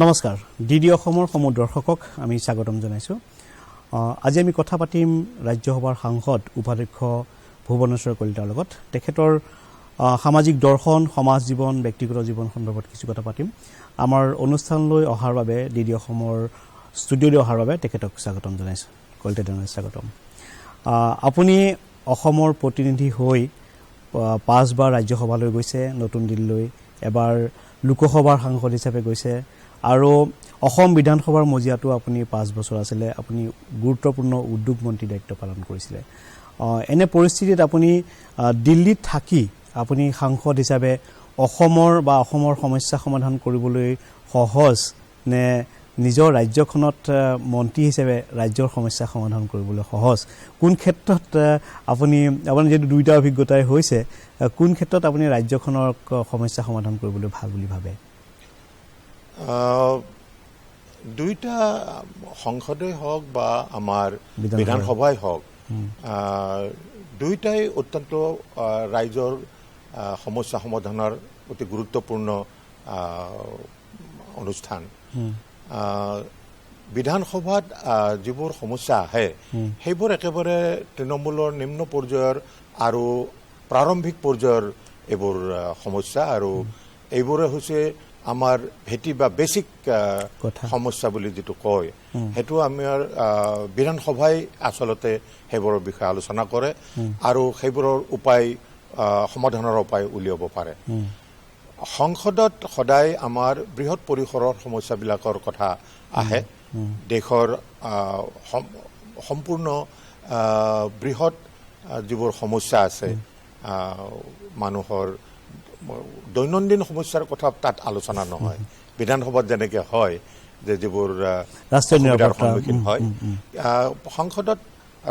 নমস্কাৰ ডিডি অসমৰ সমূহ দৰ্শকক আমি স্বাগতম জনাইছোঁ আজি আমি কথা পাতিম ৰাজ্যসভাৰ সাংসদ উপাধ্যক্ষ ভুৱনেশ্বৰ কলিতাৰ লগত তেখেতৰ সামাজিক দৰ্শন সমাজ জীৱন ব্যক্তিগত জীৱন সন্দৰ্ভত কিছু কথা পাতিম আমাৰ অনুষ্ঠানলৈ অহাৰ বাবে ডিডি অসমৰ ষ্টুডিঅ'লৈ অহাৰ বাবে তেখেতক স্বাগতম জনাইছোঁ কলিতাজনক স্বাগতম আপুনি অসমৰ প্ৰতিনিধি হৈ 5 বাৰ ৰাজ্যসভালৈ গৈছে নতুন দিল্লীলৈ এবাৰ লোকসভাৰ সাংসদ হিচাপে গৈছে আৰু অসম বিধানসভাৰ মজিয়াটো আপুনি 5 বছৰ আছিলে আপুনি গুৰুত্বপূৰ্ণ উদ্যোগ মন্ত্ৰী দায়িত্ব পালন কৰিছিলে এনে পৰিস্থিতিত আপুনি দিল্লীত থাকি আপুনি সাংসদ হিচাপে অসমৰ সমস্যা সমাধান কৰিবলৈ সহজ নে নিজৰ ৰাজ্যখনত মন্ত্ৰী হিচাপে ৰাজ্যৰ সমস্যা সমাধান কৰিবলৈ সহজ কোন ক্ষেত্ৰত আপুনি যেটো দুইটা অভিজ্ঞতাই হৈছে কোন ক্ষেত্ৰত আপুনি ৰাজ্যখনৰ সমস্যা সমাধান কৰিবলৈ ভাল বুলি ভাবে দুইটা সংসদে হওক বা আমাৰ বিধানসভাই হওক দুইটাই অত্যন্ত ৰাজ্যৰ সমস্যা সমাধানৰ অতি গুৰুত্বপূৰ্ণ অনুষ্ঠান বিধানসভাত যিবোৰ সমস্যা আহে সেইবোৰ একেবাৰে তৃণমূলৰ নিম্ন পৰ্যায়ৰ আৰু প্ৰাৰম্ভিক পৰ্যায়ৰ এইবোৰ সমস্যা আৰু এইবোৰে হৈছে আমাৰ ভেটি বা বেসিক সমস্যা বুলি যেটো কয় হেতু আমাৰ বিধানসভাই আসলতে হেবোৰৰ বিষয়ে আলোচনা কৰে আৰু হেবোৰৰ উপায় সমাধানৰ উপায় উলিয়াব পাৰে সংসদত সদায় আমাৰ বৃহৎ পৰিসৰৰ সমস্যাবিলাকৰ কথা আহে দেশৰ সম্পূৰ্ণ বৃহৎ যিবোৰ সমস্যা আছে মানুহৰ দৈনন্দিন সমস্যাৰ কথা তাত আলোচনা নহয় বিধানসভাত যেনেকৈ হয় যে যিবোৰ ৰাষ্ট্ৰীয় নিৰাপত্তাৰ সন্মুখীন হয় সংসদত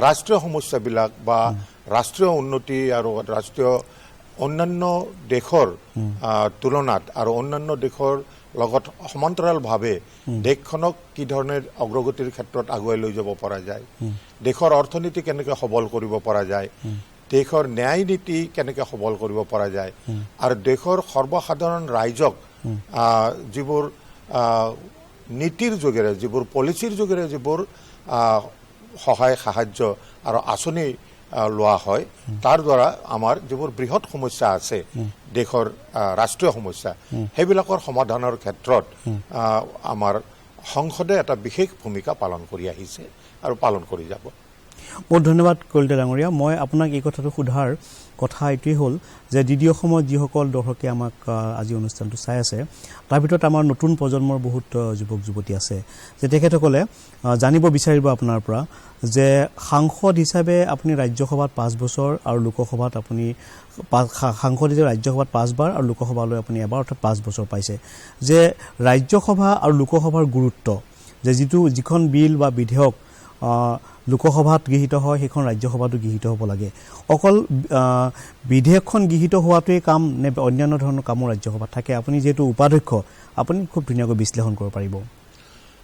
ৰাষ্ট্ৰীয় সমস্যাবিলাক বা ৰাষ্ট্ৰীয় উন্নতি আৰু ৰাষ্ট্ৰীয় অন্যান্য দেশৰ তুলনাত আৰু অন্যান্য দেশৰ লগত সমান্তৰালভাৱে দেশখনক কি ধৰণে অগ্ৰগতিৰ ক্ষেত্ৰত আগুৱাই লৈ যাব পৰা যায় দেশৰ অৰ্থনীতি কেনেকৈ সবল কৰিব পৰা যায় দেশৰ ন্যায় নীতি কেনেকৈ সবল কৰিব পৰা যায় আৰু দেশৰ সৰ্বসাধাৰণ ৰাইজক যিবোৰ নীতিৰ যোগেৰে যিবোৰ পলিচিৰ যোগেৰে যিবোৰ সহায় সাহায্য আৰু আঁচনি লোৱা হয় তাৰ দ্বাৰা আমাৰ যিবোৰ বৃহৎ সমস্যা আছে দেশৰ ৰাষ্ট্ৰীয় সমস্যা সেইবিলাকৰ সমাধানৰ ক্ষেত্ৰত আমাৰ সংসদে এটা বিশেষ ভূমিকা পালন কৰি আহিছে আৰু পালন কৰি যাব বহুত ধন্যবাদ কলিতা ডাঙৰীয়া মই আপোনাক এই কথাটো সুধাৰ কথা এইটোই হল যে ডিডি অসমত যিসকল দৰ্শকে আমাক আজি অনুষ্ঠানটো চাই আছে তাৰ ভিতৰত আমাৰ নতুন প্ৰজন্মৰ বহুত যুৱক যুৱতী আছে যে তেখেতসকলে জানিব বিচাৰিব আপোনাৰ পৰা যে সাংসদ হিচাপে আপুনি ৰাজ্যসভাত 5 বছৰ আৰু লোকসভাত আপুনি সাংসদ হিচাপে ৰাজ্যসভাত 5 বাৰ আৰু লোকসভালৈ আপুনি এবাৰ অৰ্থাৎ 5 বছৰ পাইছে যে ৰাজ্যসভা আৰু লোকসভাৰ গুৰুত্ব যে যিখন বিল বা বিধেয়ক লোকসভাত গৃহীত হয় সেইখন ৰাজ্যসভাতো গৃহীত হ'ব লাগে অকল বিধেয়কখন গৃহীত হোৱাটোৱে কাম নে অন্যান্য ধৰণৰ কামো ৰাজ্যসভাত থাকে আপুনি যেহেতু উপাধ্যক্ষ আপুনি খুব ধুনীয়াকৈ বিশ্লেষণ কৰিব পাৰিব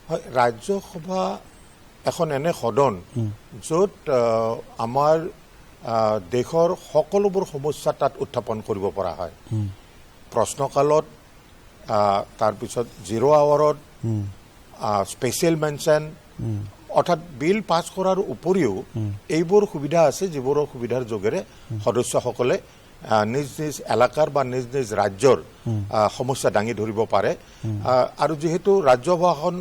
হয় ৰাজ্যসভা এখন এনে সদন য'ত আমাৰ দেশৰ সকলোবোৰ সমস্যা তাত উত্থাপন কৰিব পৰা হয় প্ৰশ্নকালত তাৰপিছত 0 আৱাৰত স্পেচিয়েল মেনশ্যন অৰ্থাৎ বিল পাছ কৰাৰ উপৰিও এইবোৰ সুবিধা আছে যিবোৰৰ সুবিধাৰ যোগেৰে সদস্যসকলে নিজ নিজ এলেকাৰ বা নিজ নিজ ৰাজ্যৰ সমস্যা দাঙি ধৰিব পাৰে আৰু যেহেতু ৰাজ্যসভাখন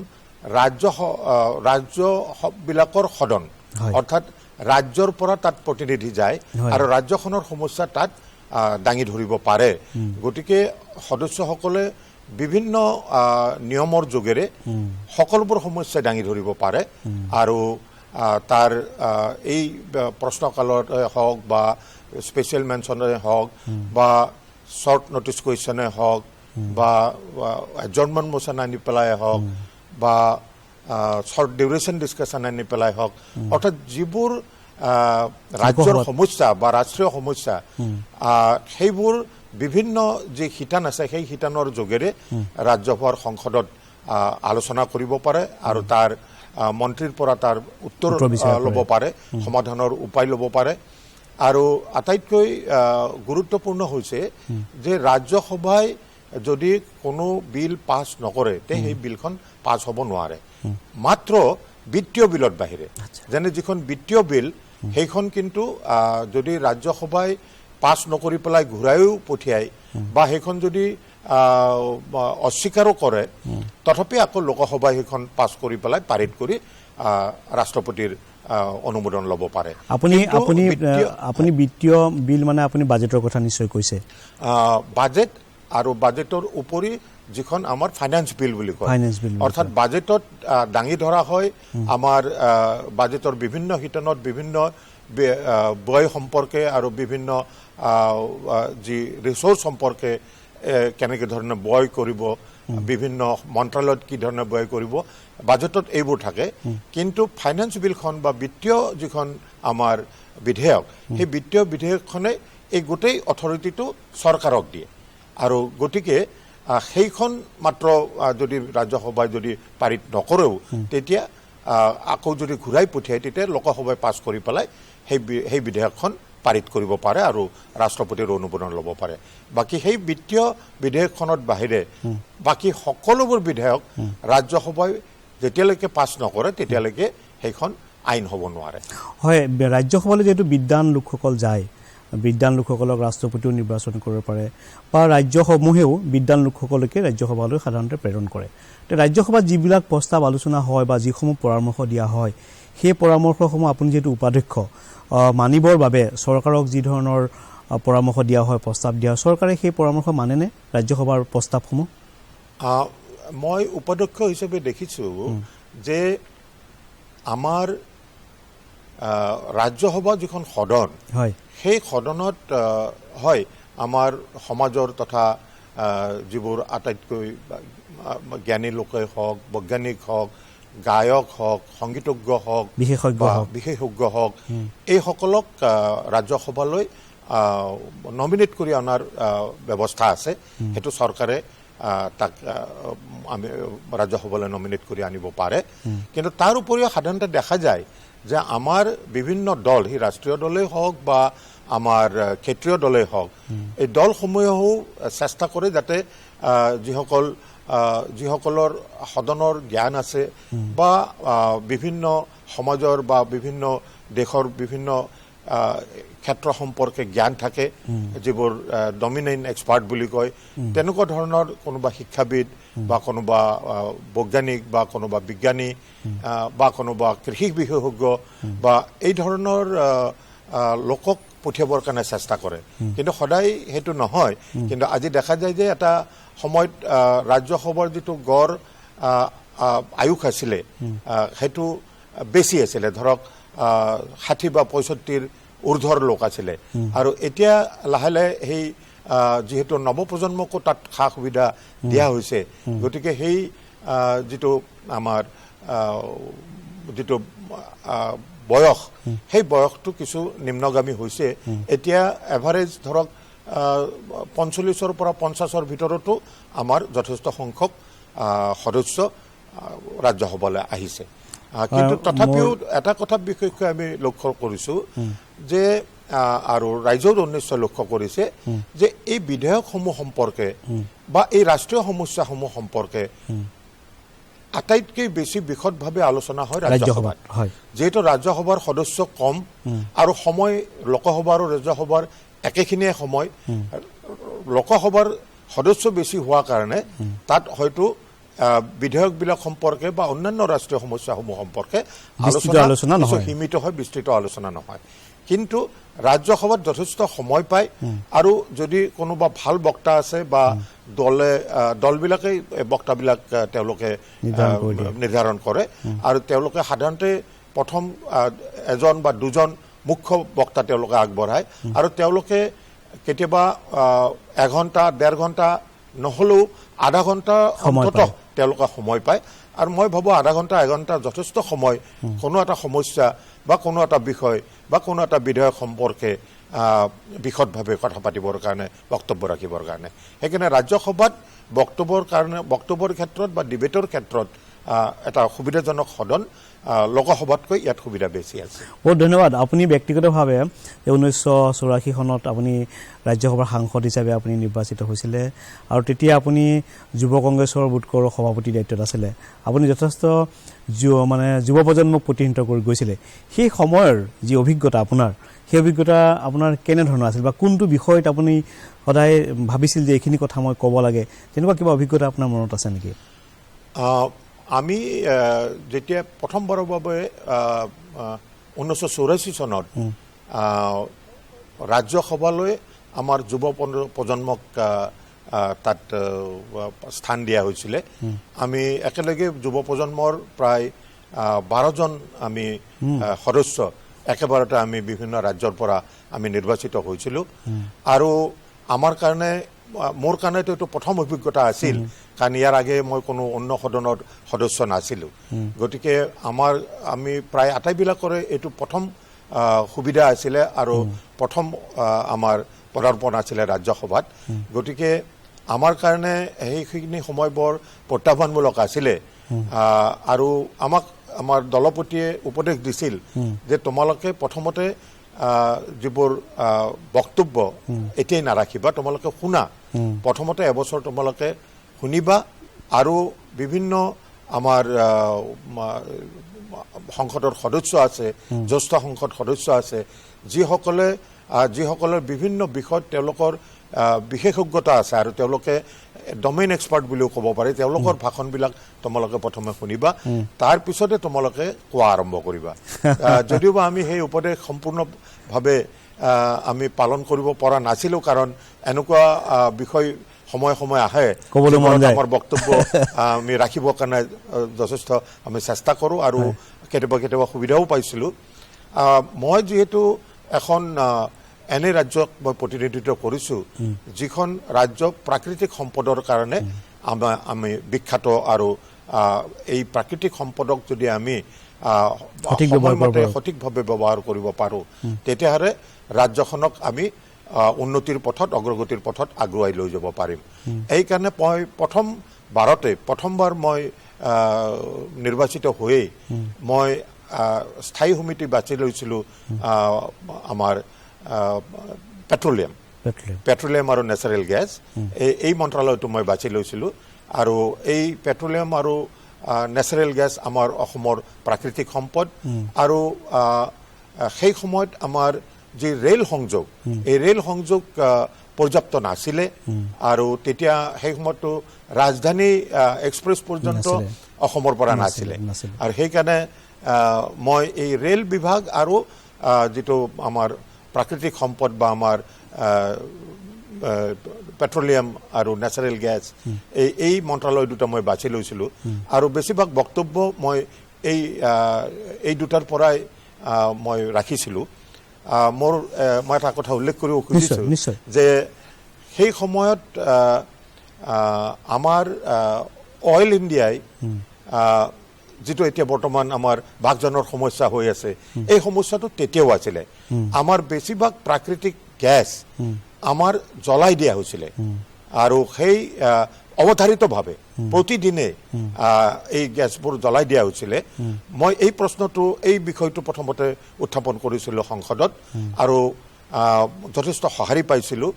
ৰাজ্যবিলাকৰ সদন অৰ্থাৎ ৰাজ্যৰ পৰা তাত প্ৰতিনিধি যায় আৰু ৰাজ্যখনৰ সমস্যা তাত দাঙি ধৰিব পাৰে গতিকে সদস্যসকলে বিভিন্ন নিয়মৰ যোগেৰে সকলোবোৰ সমস্যা দাঙি ধৰিব পাৰে আৰু তাৰ এই প্ৰশ্নকালত হওক বা স্পেচিয়েল মেনশ্যনে হওক বা শৰ্ট নটিচ কুৱেশ্যনে হওক বা এডজৰ্ণমেণ্ট মোচন আনি পেলাই হওক বা শৰ্ট ডিউৰেশ্যন ডিছকাশ্যন আনি পেলাই হওক অৰ্থাৎ যিবোৰ ৰাজ্যৰ সমস্যা বা ৰাষ্ট্ৰীয় সমস্যা সেইবোৰ বিভিন্ন যে শিতান আছে সেই শিতানৰ যোগেৰে ৰাজ্যসভাৰ সংসদত আলোচনা কৰিব পাৰে আৰু তাৰ মন্ত্ৰীৰ পৰা তাৰ উত্তৰ ল'ব পাৰে সমাধানৰ উপায় ল'ব পাৰে আৰু আটাইতকৈ গুৰুত্বপূৰ্ণ হৈছে যে ৰাজ্যসভাই যদি কোনো বিল পাছ নকৰে তে সেই বিলখন পাছ হ'ব নোৱাৰে মাত্ৰ বিত্তীয় বিলৰ বাহিৰে যেনে যিখন বিত্তীয় বিল সেইখন কিন্তু যদি ৰাজ্যসভাই পাছ নকৰি পেলাই ঘূৰাইও পঠিয়াই বা সেইখন যদি অস্বীকাৰো কৰে তথাপি আকৌ লোকসভাই সেইখন পাছ কৰি পেলাই পাৰিত কৰি ৰাষ্ট্ৰপতিৰ অনুমোদন ল'ব পাৰে আপুনি বিত্তীয় বিল মানে আপুনি বাজেটৰ কথা নিশ্চয় কৈছে বাজেট আৰু বাজেটৰ উপৰি যিখন আমাৰ ফাইনেন্স বিল বুলি কয় অৰ্থাৎ বাজেটত দাঙি ধৰা হয় আমাৰ বাজেটৰ বিভিন্ন শিতানত বিভিন্ন ব্যয় সম্পৰ্কে আৰু বিভিন্ন যি ৰিচোৰ্চ সম্পৰ্কে কেনেকৈ ধৰণে ব্যয় কৰিব বিভিন্ন মন্ত্ৰালয়ত কি ধৰণে ব্যয় কৰিব বাজেটত এইবোৰ থাকে কিন্তু ফাইনেন্স বিলখন বা বিত্তীয় যিখন আমাৰ বিধেয়ক সেই বিত্তীয় বিধেয়কখনে এই গোটেই অথৰিটিটো চৰকাৰক দিয়ে আৰু গতিকে সেইখন মাত্ৰ যদি ৰাজ্যসভাই যদি পাৰিত নকৰেও তেতিয়া আকৌ যদি ঘূৰাই পঠিয়ায় তেতিয়া লোকসভাই পাছ কৰি পেলাই সেই বিধেয়কখন পাৰিত কৰিব পাৰে আৰু ৰাষ্ট্ৰপতিৰ অনুমোদন ল'ব পাৰে বাকী সেই বিত্তীয় বিধেয়কখনৰ বাহিৰে বাকী সকলোবোৰ বিধেয়ক ৰাজ্যসভাই যেতিয়ালৈকে পাছ নকৰে তেতিয়ালৈকে সেইখন আইন হ'ব নোৱাৰে হয় ৰাজ্যসভালৈ যিহেতু বিদ্বান লোকসকল যায় বিদ্বান লোকসকলক ৰাষ্ট্ৰপতিও নিৰ্বাচন কৰিব পাৰে বা ৰাজ্যসমূহেও বিদ্বান লোকসকলকে ৰাজ্যসভালৈ সাধাৰণতে প্ৰেৰণ কৰে ৰাজ্যসভাত যিবিলাক প্ৰস্তাৱ আলোচনা হয় বা যিসমূহ পৰামৰ্শ দিয়া হয় সেই পৰামৰ্শসমূহ আপুনি যিহেতু উপাধ্যক্ষ মানিবৰ বাবে চৰকাৰক যি ধৰণৰ পৰামৰ্শ দিয়া হয় প্ৰস্তাৱ দিয়া হয় চৰকাৰে সেই পৰামৰ্শ মানেনে ৰাজ্যসভাৰ প্ৰস্তাৱসমূহ মই উপাধ্যক্ষ হিচাপে দেখিছোঁ যে আমাৰ ৰাজ্যসভা যিখন সদন হয় সেই সদনত হয় আমাৰ সমাজৰ তথা যিবোৰ আটাইতকৈ জ্ঞানী লোকে হওক বৈজ্ঞানিক হওক গায়ক হওক সংগীতজ্ঞ হওক বিশেষজ্ঞ হওক এইসকলক ৰাজ্যসভালৈ নমিনেট কৰি অনাৰ ব্যৱস্থা আছে সেইটো চৰকাৰে তাক আমি ৰাজ্যসভালৈ নমিনেট কৰি আনিব পাৰে কিন্তু তাৰ উপৰিও সাধাৰণতে দেখা যায় যে আমাৰ বিভিন্ন দল সেই ৰাষ্ট্ৰীয় দলেই হওক বা আমাৰ ক্ষেত্ৰীয় দলেই হওক এই দলসমূহেও চেষ্টা কৰে যাতে যিসকলৰ সদনৰ জ্ঞান আছে বা বিভিন্ন সমাজৰ বা বিভিন্ন দেশৰ বিভিন্ন ক্ষেত্ৰ সম্পৰ্কে জ্ঞান থাকে যিবোৰ ডমিনেণ্ট এক্সপাৰ্ট বুলি কয় তেনেকুৱা ধৰণৰ কোনোবা শিক্ষাবিদ বা কোনোবা বৈজ্ঞানিক বা কোনোবা বিজ্ঞানী বা কোনোবা কৃষি বিশেষজ্ঞ বা এই ধৰণৰ লোকক পঠিয়াবৰ কাৰণে চেষ্টা কৰে কিন্তু সদায় সেইটো নহয় কিন্তু আজি দেখা যায় যে এটা সময়ত ৰাজ্যসভাৰ যিটো গড় আয়ুস আছিলে সেইটো বেছি আছিলে ধৰক 60 বা 65 ঊৰ্ধৰ লোক আছিলে আৰু এতিয়া লাহে লাহে সেই যিহেতু নৱপ্ৰজন্মকো তাত সা সুবিধা দিয়া হৈছে গতিকে সেই যিটো আমাৰ যিটো বয়স সেই বয়সটো কিছু নিম্নগামী হৈছে এতিয়া এভাৰেজ ধৰক 45ৰ পৰা 50ৰ ভিতৰতো আমাৰ যথেষ্ট সংখ্যক সদস্য ৰাজ্যসভালৈ আহিছে কিন্তু তথাপিও এটা কথা বিশেষকৈ আমি লক্ষ্য কৰিছোঁ যে আৰু ৰাইজেও নিশ্চয় লক্ষ্য কৰিছে যে এই বিধেয়কসমূহ সম্পৰ্কে বা এই ৰাষ্ট্ৰীয় সমস্যাসমূহ সম্পৰ্কে আটাইতকৈ বেছি বিশদভাৱে আলোচনা হয় ৰাজ্যসভাত যিহেতু ৰাজ্যসভাৰ সদস্য কম আৰু সময় লোকসভা আৰু ৰাজ্যসভাৰ একেখিনিয়ে সময় লোকসভাৰ সদস্য বেছি হোৱাৰ কাৰণে তাত হয়তো বিধেয়কবিলাক সম্পৰ্কে বা অন্যান্য ৰাষ্ট্ৰীয় সমস্যাসমূহ সম্পৰ্কে আলোচনা সীমিত হয় বিস্তৃত আলোচনা নহয় কিন্তু ৰাজ্যসভাত যথেষ্ট সময় পায় আৰু যদি কোনোবা ভাল বক্তা আছে বা দলবিলাকেই বক্তাবিলাক তেওঁলোকে নিৰ্ধাৰণ কৰে আৰু তেওঁলোকে সাধাৰণতে প্ৰথম এজন বা দুজন মুখ্য বক্তা তেওঁলোকে আগবঢ়ায় আৰু তেওঁলোকে কেতিয়াবা 1 ঘণ্টা 1.5 ঘণ্টা নহ'লেও আধা ঘণ্টা অন্ততঃ তেওঁলোকে সময় পায় আৰু মই ভাবোঁ আধা ঘণ্টা 1 ঘণ্টা যথেষ্ট সময় কোনো এটা সমস্যা বা কোনো এটা বিষয় বা কোনো এটা বিধেয়ক সম্পৰ্কে বিশদভাৱে কথা পাতিবৰ কাৰণে বক্তব্য ৰাখিবৰ কাৰণে সেইকাৰণে ৰাজ্যসভাত বক্তব্যৰ ক্ষেত্ৰত বা ডিবেটৰ ক্ষেত্ৰত এটা সুবিধাজনক সদন লোকসভাতকৈ ইয়াত সুবিধা বেছি আছে। বহুত ধন্যবাদ। আপুনি ব্যক্তিগতভাৱে 1984 চনত আপুনি ৰাজ্যসভাৰ সাংসদ হিচাপে আপুনি নিৰ্বাচিত হৈছিলে আৰু তেতিয়া আপুনি যুৱ কংগ্ৰেছৰ বুটকৰ সভাপতি দায়িত্বত আছিলে। আপুনি যথেষ্ট যুৱ প্ৰজন্মক প্ৰতিনিধিত্ব কৰি গৈছিলে। সেই সময়ৰ যি অভিজ্ঞতা আপোনাৰ, সেই অভিজ্ঞতা আপোনাৰ কেনেধৰণৰ আছিল বা কোনটো বিষয়ত আপুনি সদায় ভাবিছিল যে এইখিনি কথা মই ক'ব লাগে, তেনেকুৱা কিবা অভিজ্ঞতা আপোনাৰ মনত আছে নেকি? আমি যেতিয়া প্ৰথমবাৰৰ বাবে 1984 চনত ৰাজ্যসভালৈ আমাৰ যুৱ প্ৰজন্মক তাত স্থান দিয়া হৈছিলে। আমি একেলগে যুৱ প্ৰজন্মৰ প্ৰায় 12জন আমি সদস্য একেবাৰতে আমি বিভিন্ন ৰাজ্যৰ পৰা আমি নিৰ্বাচিত হৈছিলোঁ। আৰু মোৰ কাৰণেতো এইটো প্ৰথম অভিজ্ঞতা আছিল, কাৰণ ইয়াৰ আগে মই কোনো অন্য সদনৰ সদস্য নাছিলোঁ। গতিকে আমি প্ৰায় আটাইবিলাকৰে এইটো প্ৰথম সুবিধা আছিলে আৰু প্ৰথম আমাৰ পদাৰ্পণ আছিলে ৰাজ্যসভাত। গতিকে আমাৰ কাৰণে সেইখিনি সময় বৰ প্ৰত্যাহ্বানমূলক আছিলে। আৰু আমাৰ দলপতিয়ে উপদেশ দিছিল যে তোমালোকে প্ৰথমতে যিবোৰ বক্তব্য এতিয়াই নাৰাখিবা, তোমালোকে শুনা। প্ৰথমতে এবছৰ তোমালোকে শুনিবা আৰু বিভিন্ন আমাৰ সংসদৰ সদস্য আছে, জ্যেষ্ঠ সংসদ সদস্য আছে, যিসকলৰ বিভিন্ন বিষয়ত তেওঁলোকৰ বিশেষজ্ঞতা আছে আৰু তেওঁলোকে ডমেইন এক্সপাৰ্ট বুলিও ক'ব পাৰি। তেওঁলোকৰ ভাষণবিলাক তোমালোকে প্ৰথমে শুনিবা, তাৰপিছতে তোমালোকে কোৱা আৰম্ভ কৰিবা। যদিওবা আমি সেই উপদেশ সম্পূৰ্ণভাৱে আমি পালন কৰিব পৰা নাছিলোঁ, কাৰণ এনেকুৱা বিষয় সময়ে সময়ে আহে আমাৰ বক্তব্য আমি ৰাখিবৰ কাৰণে যথেষ্ট আমি চেষ্টা কৰোঁ আৰু কেতিয়াবা সুবিধাও পাইছিলোঁ। মই যিহেতু এখন এনে ৰাজ্যক মই প্ৰতিনিধিত্ব কৰিছোঁ যিখন ৰাজ্য প্ৰাকৃতিক সম্পদৰ কাৰণে আমি বিখ্যাত, আৰু এই প্ৰাকৃতিক সম্পদক যদি আমি সময়মতে সঠিকভাৱে ব্যৱহাৰ কৰিব পাৰোঁ, তেতিয়াহ'লে ৰাজ্যখনক আমি উন্নতিৰ পথত, অগ্ৰগতিৰ পথত আগুৱাই লৈ যাব পাৰিম। এইকাৰণে মই প্ৰথমবাৰ মই নিৰ্বাচিত হৈয়ে মই স্থায়ী সমিতি বাছি লৈছিলোঁ আমাৰ পেট্ৰলিয়াম আৰু নেচাৰেল গেছ, এই মন্ত্ৰালয়টো মই বাছি লৈছিলোঁ। আৰু এই পেট্ৰলিয়াম আৰু নেচাৰেল গেছ আমাৰ অসমৰ প্ৰাকৃতিক সম্পদ। আৰু সেই সময়ত আমাৰ যি ৰেল সংযোগ, এই ৰেল সংযোগ পৰ্যাপ্ত নাছিলে, আৰু তেতিয়া সেই সময়তো ৰাজধানী এক্সপ্ৰেছ পৰ্যন্ত অসমৰ পৰা নাছিলে। আৰু সেইকাৰণে মই এই ৰেল বিভাগ আৰু যিটো আমাৰ প্ৰাকৃতিক সম্পদ বা আমাৰ পেট্ৰলিয়াম আৰু নেচাৰেল গেছ, এই মন্ত্ৰালয় দুটা মই বাছি লৈছিলোঁ। আৰু বেছিভাগ বক্তব্য মই এই দুটাৰ পৰাই মই ৰাখিছিলোঁ। মই এটা কথা উল্লেখ কৰিব খুজিছোঁ যে সেই সময়ত আমাৰ অইল ইণ্ডিয়াই যিটো এতিয়া বৰ্তমান আমাৰ বাঘজনৰ সমস্যা হৈ আছে, এই সমস্যাটো তেতিয়াও আছিলে। আমাৰ বেছিভাগ প্ৰাকৃতিক গেছ আমাৰ জ্বলাই দিয়া হৈছিলে, আৰু সেই অৱধাৰিতভাৱে প্ৰতিদিনে এই গেছবোৰ জ্বলাই দিয়া হৈছিলে। মই এই বিষয়টো প্ৰথমতে উত্থাপন কৰিছিলোঁ সংসদত, আৰু যথেষ্ট সঁহাৰি পাইছিলোঁ।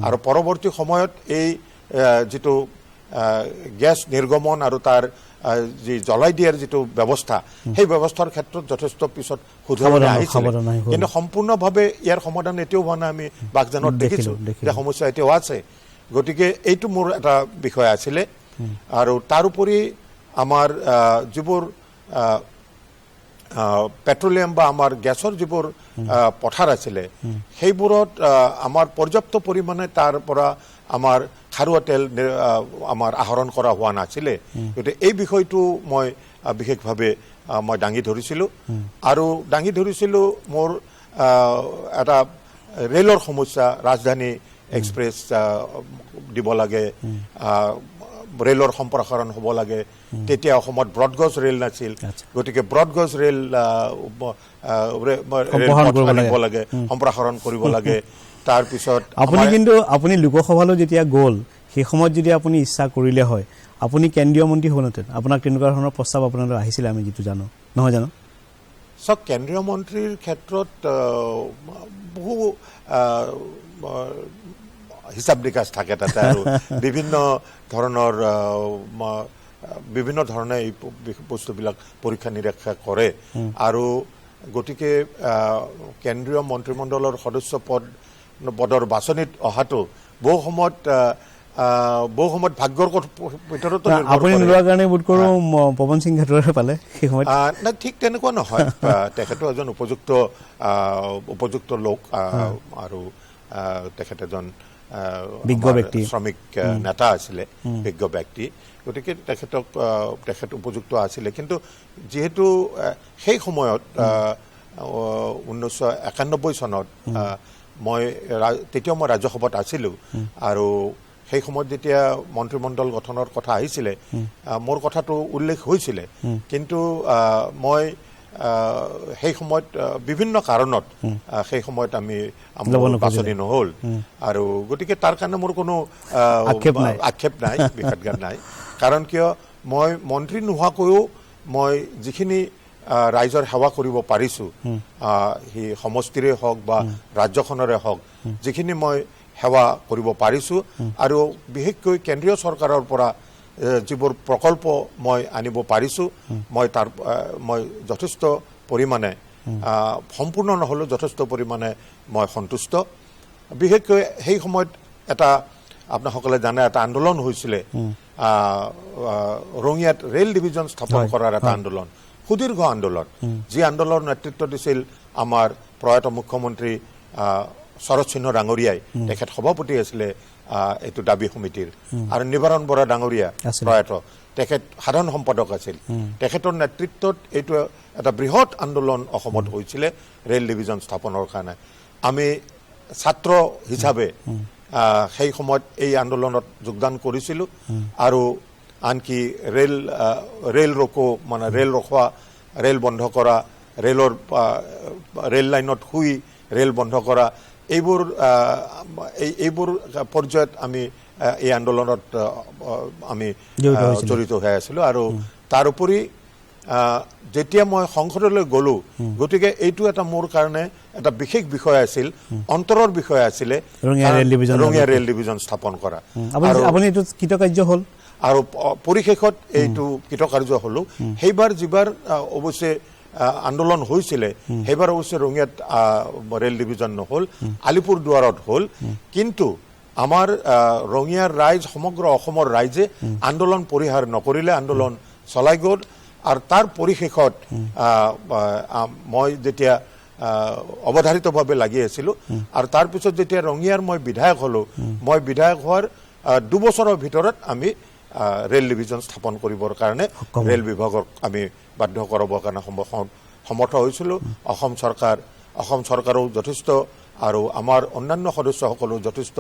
আৰু পৰৱৰ্তী সময়ত এই যিটো গেছ নিৰ্গমন আৰু তাৰ যি জ্বলাই দিয়াৰ যিটো ব্যৱস্থা, সেই ব্যৱস্থাৰ ক্ষেত্ৰত যথেষ্ট পিছত শুধৰণি আহিছিল, কিন্তু সম্পূৰ্ণভাৱে ইয়াৰ সমাধান এতিয়াও হোৱা নাই। আমি বাঘজানত দেখিছোঁ যে সমস্যা এতিয়াও আছে। গতিকে এইটো মোৰ এটা বিষয় আছিলে। আৰু তাৰোপৰি আমাৰ যিবোৰ পেট্ৰলিয়াম বা আমাৰ গেছৰ যিবোৰ পথাৰ আছিলে, সেইবোৰত আমাৰ পৰ্যাপ্ত পৰিমাণে তাৰ পৰা আমাৰ খাৰুৱা তেল আমাৰ আহৰণ কৰা হোৱা নাছিলে। গতিকে এই বিষয়টো মই বিশেষভাৱে মই দাঙি ধৰিছিলোঁ। আৰু দাঙি ধৰিছিলোঁ মোৰ এটা ৰেলৰ সমস্যা, ৰাজধানী এক্সপ্ৰেছ দিব লাগে, ৰেলৰ সম্প্ৰসাৰণ হ'ব লাগে। তেতিয়া অসমত ব্ৰডগজ ৰেল নাছিল, গতিকে ব্ৰডগজ ৰেল আনিব লাগে, সম্প্ৰসাৰণ কৰিব লাগে। তাৰপিছত আপুনি লোকসভালৈ যেতিয়া গ'ল, সেই সময়ত যদি আপুনি ইচ্ছা কৰিলে হয় আপুনি কেন্দ্ৰীয় মন্ত্ৰী হ'লহেঁতেন আপোনাক তেনেকুৱা ধৰণৰ প্ৰস্তাৱ আপোনালৈ আহিছিলে আমি যিটো জানো নহয় জানো সব কেন্দ্ৰীয় মন্ত্ৰীৰ ক্ষেত্ৰত বহু হিচাপ নিকাচ থাকে তাতে আৰু বিভিন্ন ধৰণে এই বস্তুবিলাক পৰীক্ষা নিৰীক্ষা কৰে আৰু গতিকে কেন্দ্ৰীয় মন্ত্ৰীমণ্ডলৰ সদস্য পদৰ বাছনিত অহাটো বহু সময়ত ভাগ্যৰ ভিতৰতো আপুনি নোলোৱাৰ কাৰণে বোধ কৰোঁ পৱন সিং ঘাটৰে পালে সেই সময়ত নাই ঠিক তেনেকুৱা নহয় তেখেতো এজন উপযুক্ত লোক আৰু তেখেত এজন বিজ্ঞ ব্যক্তি শ্ৰমিক নেতা আছিলে বিজ্ঞ ব্যক্তি গতিকে তেখেত উপযুক্ত আছিলে কিন্তু যিহেতু সেই সময়ত 1991 চনত তেতিয়া মই ৰাজ্যসভাত আছিলোঁ আৰু সেই সময়ত যেতিয়া মন্ত্ৰীমণ্ডল গঠনৰ কথা আহিছিলে মোৰ কথাটো উল্লেখ হৈছিলে কিন্তু মই সেই সময়ত বিভিন্ন কাৰণত সেই সময়ত আমি বাছনি নহ'ল আৰু গতিকে তাৰ কাৰণে মোৰ কোনো আক্ষেপ নাই বিষাদগাৰ নাই কাৰণ কিয় মই মন্ত্ৰী নোহোৱাকৈও মই যিখিনি ৰাইজৰ সেৱা কৰিব পাৰিছোঁ সি সমষ্টিৰে হওক বা ৰাজ্যখনৰে হওক যিখিনি মই সেৱা কৰিব পাৰিছোঁ আৰু বিশেষকৈ কেন্দ্ৰীয় চৰকাৰৰ পৰা যিবোৰ প্ৰকল্প মই আনিব পাৰিছোঁ মই যথেষ্ট পৰিমাণে সম্পূৰ্ণ নহ'লেও যথেষ্ট পৰিমাণে মই সন্তুষ্ট বিশেষকৈ সেই সময়ত এটা আপোনাসকলে জানে এটা আন্দোলন হৈছিলে ৰঙিয়াত ৰেল ডিভিজন স্থাপন কৰাৰ এটা আন্দোলন সুদীৰ্ঘ আন্দোলন যি আন্দোলনৰ নেতৃত্ব দিছিল আমাৰ প্ৰয়াত মুখ্যমন্ত্ৰী শৰৎ সিংহ ডাঙৰীয়াই তেখেত সভাপতি আছিলে এইটো দাবী সমিতিৰ আৰু নিবাৰণ বৰা ডাঙৰীয়া প্ৰয়াত তেখেত সাধাৰণ সম্পাদক আছিল তেখেতৰ নেতৃত্বত এইটো এটা বৃহৎ আন্দোলন অসমত হৈছিলে ৰেল ডিভিজন স্থাপনৰ কাৰণে আমি ছাত্ৰ হিচাপে সেই সময়ত এই আন্দোলনত যোগদান কৰিছিলোঁ আৰু আনকি ৰেল ৰকো মানে ৰেল ৰখোৱা ৰেল বন্ধ কৰা ৰেল লাইনত শুই ৰেল বন্ধ কৰা এইবোৰ পৰ্যায়ত আমি এই আন্দোলনত আমি জড়িত হৈ আছিলোঁ আৰু তাৰ উপৰি যেতিয়া মই সংসদলৈ গ'লোঁ গতিকে এইটো এটা মোৰ কাৰণে এটা বিশেষ বিষয় আছিল অন্তৰৰ বিষয় আছিলে ৰঙিয়া ৰেল ডিভিজন স্থাপন কৰা আপুনি এইটো কৃতকাৰ্য হ'ল আৰু পৰিশেষত এইটো কৃতকাৰ্য হ'লো সেইবাৰ যিবাৰ অৱশ্যে আন্দোলন হৈছিলে সেইবাৰ অৱশ্যে ৰঙিয়াত ৰেল ডিভিজন নহ'ল আলিপুৰদুৱাৰত হ'ল কিন্তু আমাৰ ৰঙিয়াৰ ৰাইজ সমগ্ৰ অসমৰ ৰাইজে আন্দোলন পৰিহাৰ নকৰিলে আন্দোলন চলাই গ'ল আৰু তাৰ পৰিশেষত মই যেতিয়া অৱধাৰিতভাৱে লাগি আছিলোঁ আৰু তাৰপিছত যেতিয়া ৰঙিয়াৰ মই বিধায়ক হ'লোঁ মই বিধায়ক হোৱাৰ 2 বছৰৰ ভিতৰত আমি ৰেল ডিভিজন স্থাপন কৰিবৰ কাৰণে ৰেল বিভাগক আমি বাধ্য কৰাবৰ কাৰণে সমৰ্থ হৈছিলোঁ অসম চৰকাৰেও যথেষ্ট আৰু আমাৰ অন্যান্য সদস্যসকলেও যথেষ্ট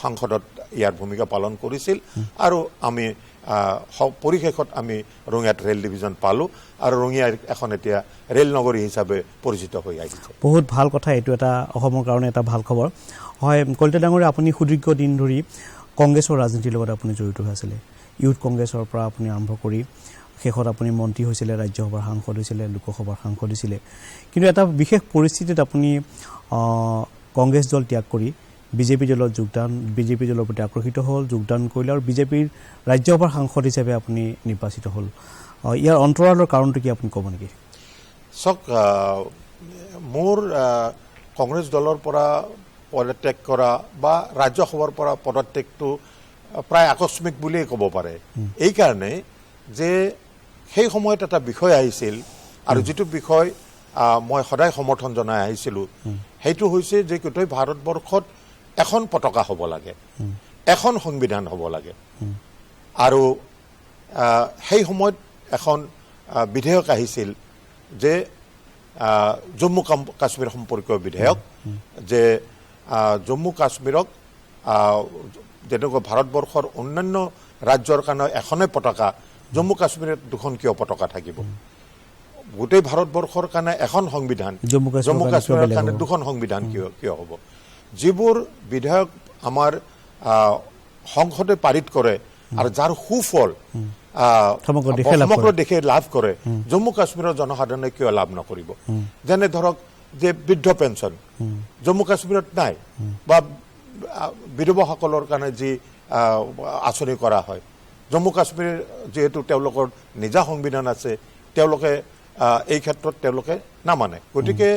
সাংসদত ইয়াৰ ভূমিকা পালন কৰিছিল আৰু আমি পৰিশেষত আমি ৰঙিয়াত ৰেল ডিভিজন পালোঁ আৰু ৰঙিয়া এখন এতিয়া ৰেল নগৰী হিচাপে পৰিচিত হৈ আহিছে বহুত ভাল কথা এইটো এটা অসমৰ কাৰণে এটা ভাল খবৰ হয় কলিতা ডাঙৰীয়া আপুনি সুদীৰ্ঘ দিন ধৰি কংগ্ৰেছৰ ৰাজনীতিৰ লগত আপুনি জড়িত হৈ আছিলে ইউথ কংগ্ৰেছৰ পৰা আপুনি আৰম্ভ কৰি শেষত আপুনি মন্ত্ৰী হৈছিলে ৰাজ্যসভাৰ সাংসদ হৈছিলে লোকসভাৰ সাংসদ হৈছিলে কিন্তু এটা বিশেষ পৰিস্থিতিত আপুনি কংগ্ৰেছ দল ত্যাগ কৰি বিজেপি দলত বিজেপি দলৰ প্ৰতি আকৰ্ষিত হ'ল যোগদান কৰিলে আৰু বিজেপিৰ ৰাজ্যসভাৰ সাংসদ হিচাপে আপুনি নিৰ্বাচিত হ'ল ইয়াৰ অন্তৰালৰ কাৰণটো কি আপুনি ক'ব নেকি চাওক মোৰ কংগ্ৰেছ দলৰ পৰা পদত্যাগ কৰা বা ৰাজ্যসভাৰ পৰা পদত্যাগটো প্ৰায় আকস্মিক বুলিয়েই ক'ব পাৰে এইকাৰণে যে সেই সময়ত এটা বিষয় আহিছিল আৰু যিটো বিষয় মই সদায় সমৰ্থন জনাই আহিছিলোঁ সেইটো হৈছে যে গোটেই ভাৰতবৰ্ষত এখন পতাকা হ'ব লাগে এখন সংবিধান হ'ব লাগে আৰু সেই সময়ত এখন বিধেয়ক আহিছিল যে জম্মু কাশ্মীৰ সম্পৰ্কীয় বিধেয়ক যে জম্মু কাশ্মীৰক যেনেকৈ ভাৰতবৰ্ষৰ অন্যান্য ৰাজ্যৰ কাৰণে এখনেই পতাকা জম্মু কাশ্মীৰত 2খন কিয় পতাকা থাকিব গোটেই ভাৰতবৰ্ষৰ কাৰণে এখন সংবিধান জম্মু কাশ্মীৰৰ কাৰণে 2খন সংবিধান কিয় হ'ব যিবোৰ বিধেয়ক আমাৰ সংসদে পাৰিত কৰে আৰু যাৰ সুফল সমগ্ৰ দেশে লাভ কৰে জম্মু কাশ্মীৰৰ জনসাধাৰণে কিয় লাভ নকৰিব যেনে ধৰক যে বৃদ্ধ পেঞ্চন জম্মু কাশ্মীৰত নাই বা বিধৱাসকলৰ কাৰণে যি আঁচনি কৰা হয় জম্মু কাশ্মীৰ যেহেতু তেওঁলোকৰ নিজা সংবিধান আছে তেওঁলোকে এই ক্ষেত্ৰত তেওঁলোকে নামানে গতিকে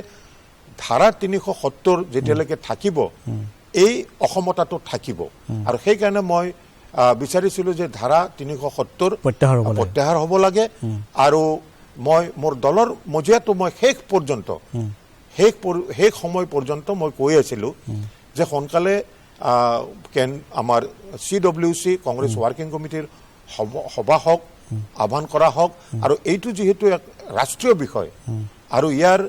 ধাৰা ৩৭০ যেতিয়ালৈকে থাকিব এই অসমতাটো থাকিব আৰু সেইকাৰণে মই বিচাৰিছিলোঁ যে ধাৰা ৩৭০ প্ৰত্যাহাৰ হ'ব লাগে আৰু মই মোৰ দলৰ মজিয়াটো মই শেষ সময় পৰ্যন্ত মই কৈ আছিলোঁ যে সোনকালে আমাৰ CWC কংগ্ৰেছ ৱৰ্কিং কমিটিৰ সভা হওক আহ্বান কৰা হওক আৰু এইটো যিহেতু এক ৰাষ্ট্ৰীয় বিষয় আৰু ইয়াৰ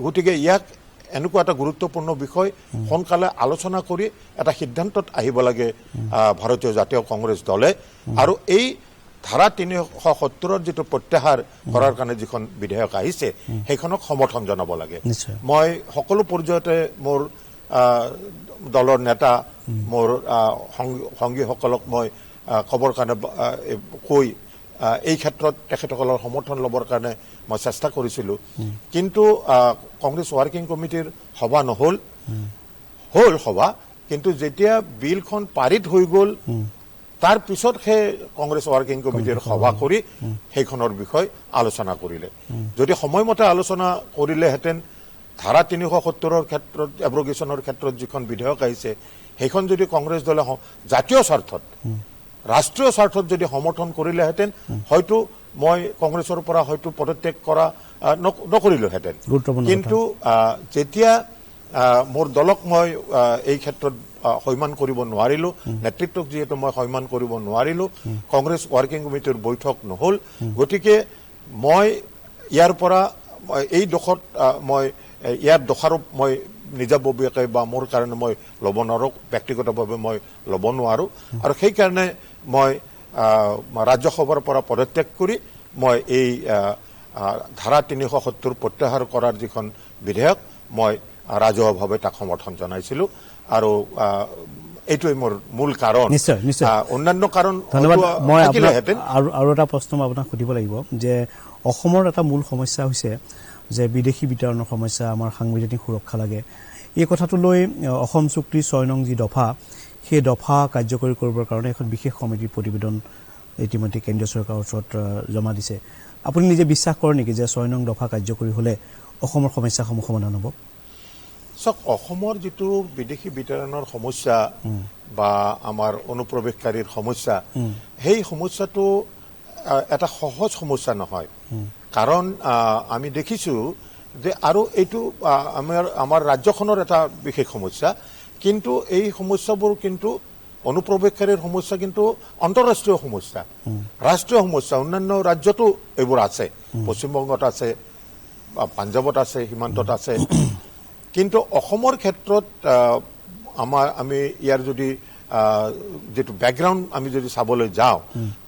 গতিকে ইয়াক এনেকুৱা এটা গুৰুত্বপূৰ্ণ বিষয় সোনকালে আলোচনা কৰি এটা সিদ্ধান্তত আহিব লাগে ভাৰতীয় জাতীয় কংগ্ৰেছ দলে আৰু এই ধাৰা ৩৭০ৰ যিটো প্ৰত্যাহাৰ কৰাৰ কাৰণে যিখন বিধেয়ক আহিছে সেইখনক সমৰ্থন জনাব লাগে মই সকলো পৰ্যায়তে মোৰ দলৰ নেতা মোৰ সংগীসকলক মই খবৰ কাৰণে কৈ এই ক্ষেত্ৰত তেখেতসকলৰ সমৰ্থন ল'বৰ কাৰণে মই চেষ্টা কৰিছিলোঁ কিন্তু কংগ্ৰেছ ৱৰ্কিং কমিটিৰ সভা নহ'ল সভা কিন্তু যেতিয়া বিলখন পাৰিত হৈ গ'ল তাৰ পিছত সেই কংগ্ৰেছ ৱৰ্কিং কমিটিৰ সভা কৰি সেইখনৰ বিষয় আলোচনা কৰিলে যদি সময়মতে আলোচনা কৰিলেহেঁতেন ধাৰা ৩৭০ৰ ক্ষেত্ৰত এব্ৰগেশ্যনৰ ক্ষেত্ৰত যিখন বিধেয়ক আহিছে সেইখন যদি কংগ্ৰেছ দলে জাতীয় স্বাৰ্থত ৰাষ্ট্ৰীয় স্বাৰ্থত যদি সমৰ্থন কৰিলেহেঁতেন হয়তো মই কংগ্ৰেছৰ পৰা হয়তো পদত্যাগ কৰা নকৰিলোহেঁতেন কিন্তু যেতিয়া মোৰ দলক মই এই ক্ষেত্ৰত সন্মান কৰিব নোৱাৰিলোঁ নেতৃত্বক যিহেতু মই সন্মান কৰিব নোৱাৰিলোঁ কংগ্ৰেছ ৱৰ্কিং কমিটিৰ বৈঠক নহ'ল গতিকে মই ইয়াৰ পৰা এই দোষত মই ইয়াৰ দোষাৰোপ মই নিজাববীয়াকৈ বা মোৰ কাৰণে মই ল'ব নোৱাৰোঁ ব্যক্তিগতভাৱে মই ল'ব নোৱাৰোঁ আৰু সেইকাৰণে মই ৰাজ্যসভাৰ পৰা পদত্যাগ কৰি মই এই ধাৰা ৩৭০ প্ৰত্যাহাৰ কৰাৰ যিখন বিধেয়ক মই ৰাজহুৱাভাৱে তাক সমৰ্থন জনাইছিলোঁ আৰু এইটোৱে মোৰ মূল কাৰণ অন্যান্য কাৰণ মই আৰু এটা প্ৰশ্ন আপোনাক সুধিব লাগিব যে অসমৰ এটা মূল সমস্যা হৈছে যে বিদেশী বিতৰণৰ সমস্যা আমাৰ সাংবিধানিক সুৰক্ষা লাগে এই কথাটো লৈ অসম চুক্তিৰ ৬ নং যি দফা সেই দফা কাৰ্যকৰী কৰিবৰ কাৰণে এখন বিশেষ সমিতিৰ প্ৰতিবেদন ইতিমধ্যে কেন্দ্ৰীয় চৰকাৰৰ ওচৰত জমা দিছে আপুনি নিজে বিশ্বাস কৰে নেকি যে ৬ নং দফা কাৰ্যকৰী হ'লে অসমৰ সমস্যাসমূহ সমাধান হ'ব চাওক অসমৰ যিটো বিদেশী বিতৰণৰ সমস্যা বা আমাৰ অনুপ্ৰৱেশকাৰীৰ সমস্যা সেই সমস্যাটো এটা সহজ সমস্যা নহয় কাৰণ আমি দেখিছোঁ যে আৰু এইটো আমাৰ ৰাজ্যখনৰ এটা বিশেষ সমস্যা কিন্তু এই সমস্যাবোৰ কিন্তু অনুপ্ৰৱেশকাৰীৰ সমস্যা কিন্তু আন্তঃৰাষ্ট্ৰীয় সমস্যা ৰাষ্ট্ৰীয় সমস্যা অন্যান্য ৰাজ্যতো এইবোৰ আছে পশ্চিমবংগত আছে পাঞ্জাৱত আছে সীমান্তত আছে কিন্তু অসমৰ ক্ষেত্ৰত আমি ইয়াৰ যদি যেটো ব্যাকগ্ৰাউন্ড আমি যদি চাবলৈ যাওঁ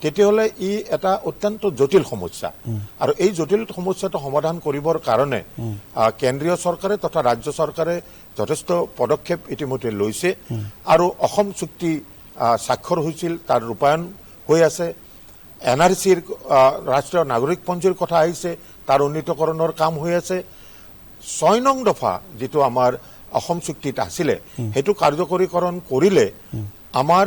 তেতিয়াহ'লে ই এটা অত্যন্ত জটিল সমস্যা আৰু এই জটিল সমস্যাটো সমাধান কৰিবৰ কাৰণে কেন্দ্ৰীয় চৰকাৰে তথা ৰাজ্য চৰকাৰে যথেষ্ট পদক্ষেপ ইতিমধ্যে লৈছে আৰু অসম চুক্তি স্বাক্ষৰ হৈছিল তাৰ ৰূপায়ণ হৈ আছে NRCৰ ৰাষ্ট্ৰীয় নাগৰিকপঞ্জীৰ কথা আহিছে তাৰ উন্নীতকৰণৰ কাম হৈ আছে ৬ নং দফা যেটো আমাৰ অসম চুক্তিত আছিলে হেতু কাৰ্যকৰীকৰণ কৰিলে আমাৰ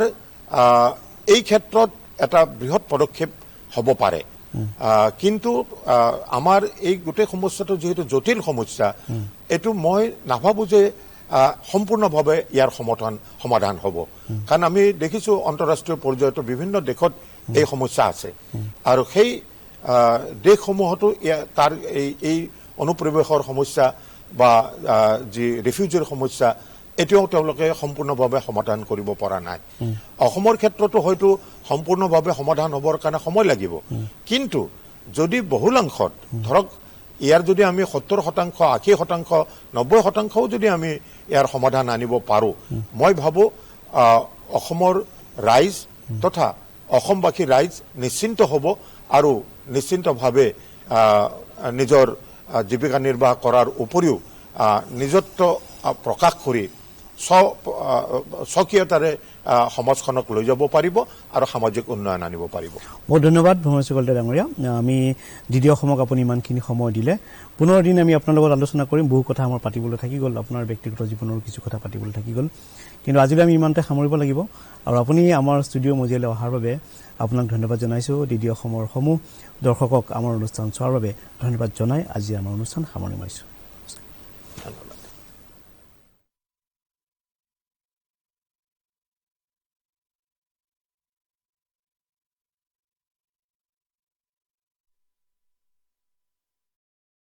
এই ক্ষেত্ৰত এটা বৃহৎ পদক্ষেপ হ'ব পাৰে কিন্তু আমাৰ এই গোটেই সমস্যাটো যেহেতু জটিল সমস্যা এটো মই নাভাবো যে সম্পূৰ্ণভাৱে ইয়াৰ সমাধান হ'ব কাৰণ আমি দেখিছো আন্তঃৰাষ্ট্ৰীয় পৰ্যায়ত বিভিন্ন দেশত এই সমস্যা আছে আৰু সেই দেশসমূহতো তাৰ এই অনুপ্ৰৱেশৰ সমস্যা বা যি ৰিফিউজিৰ সমস্যা এতিয়াও তেওঁলোকে সম্পূৰ্ণভাৱে সমাধান কৰিব পৰা নাই অসমৰ ক্ষেত্ৰতো হয়তো সম্পূৰ্ণভাৱে সমাধান হ'বৰ কাৰণে সময় লাগিব কিন্তু যদি বহুলাংশত ধৰক ইয়াৰ যদি আমি ৭০% ৮০% ৯০%ও যদি আমি ইয়াৰ সমাধান আনিব পাৰো মই ভাবো অসমৰ ৰাইজ তথা অসমবাসী ৰাইজ নিশ্চিন্ত হ'ব আৰু নিশ্চিন্তভাৱে নিজৰ জীৱিকা নিৰ্বাহ কৰাৰ উপৰিও নিজত্ব প্ৰকাশ কৰি স্বকীয়তাৰে সমাজখনক লৈ যাব পাৰিব আৰু সামাজিক উন্নয়ন আনিব পাৰিব। বহুত ধন্যবাদ ভূমেশ্বৰ কলিতা ডাঙৰীয়া। আমি দ্বিতীয় অসমক আপুনি ইমানখিনি সময় দিলে। পুনৰ দিন আমি আপোনাৰ লগত আলোচনা কৰিম। বহু কথা আমাৰ পাতিবলৈ থাকি গ'ল, আপোনাৰ ব্যক্তিগত জীৱনৰ কিছু কথা পাতিবলৈ থাকি গ'ল, কিন্তু আজিলৈ আমি ইমানতে সামৰিব লাগিব। আৰু আপুনি আমাৰ ষ্টুডিঅ' মজিয়ালৈ অহাৰ বাবে আপোনাক ধন্যবাদ জনাইছোঁ। দ্বিতীয় অসমৰ সমূহ দৰ্শকক আমাৰ অনুষ্ঠান চোৱাৰ বাবে ধন্যবাদ জনাই আজি আমাৰ অনুষ্ঠান সামৰণি মাৰিছোঁ। ধন্যবাদ।